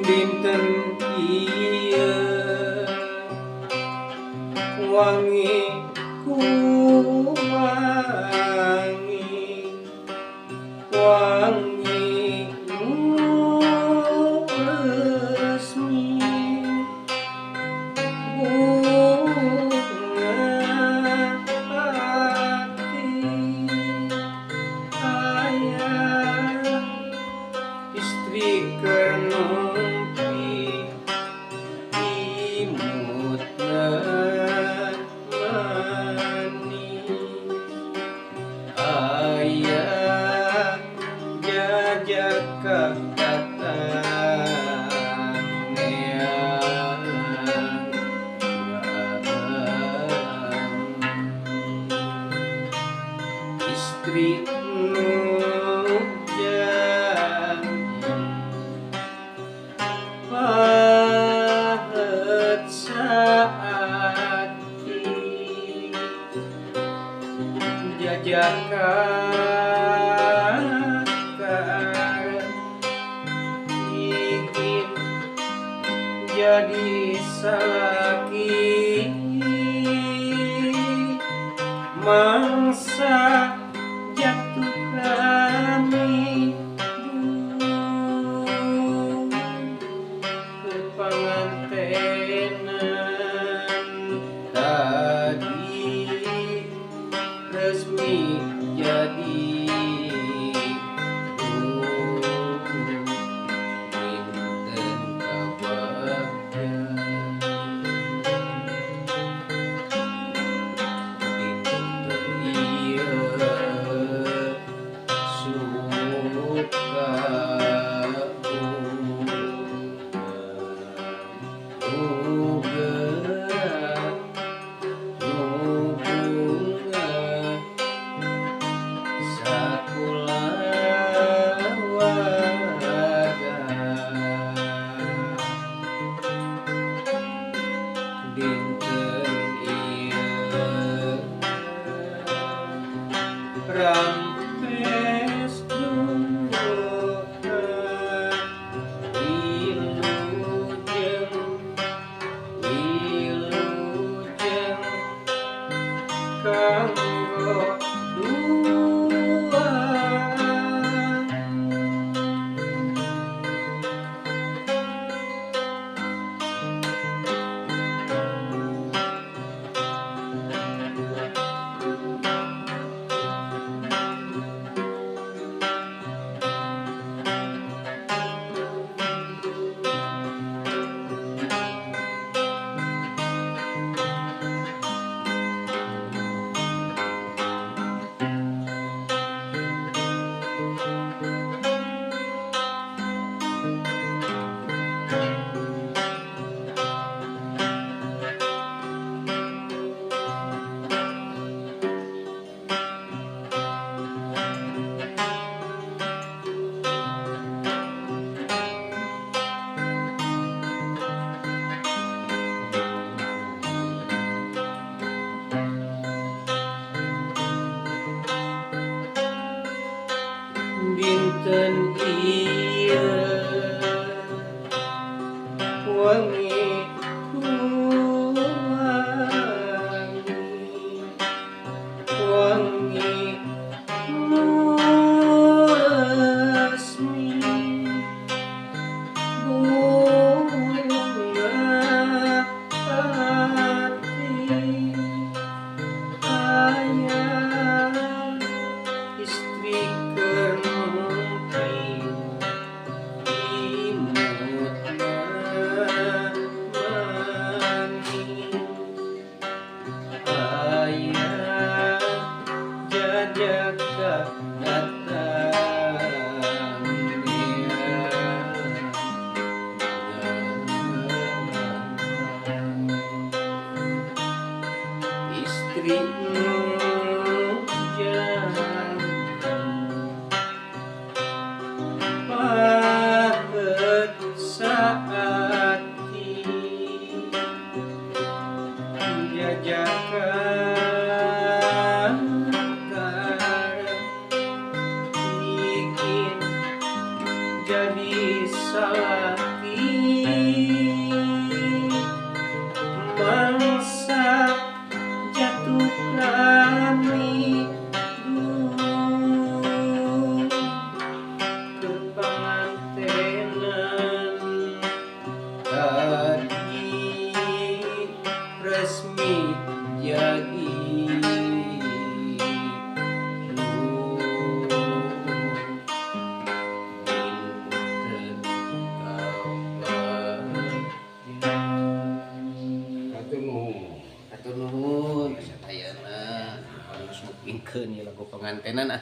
Dinten ieu wangi ku wangi nu resmi bunga hati ayah istri keur numpi imutna manis ayah jajaka datang neang istri nu janji pahet saati jajakan ingin jadi salaki mangsa jatuh kami ke pangantenan tadi resmi jadi dinten kabagyan dinten ieu suka dinten ieu rampes duka wilujeng kanggo dua dinten ieu wangi ku wangi nu resmi bunga hati ayah istri keur numpi imutna manis ayah jajaka datang neang istri nu janji pahet saati jajakan ingin jadi salaki ingkeun ieu lagu pangantenan ah.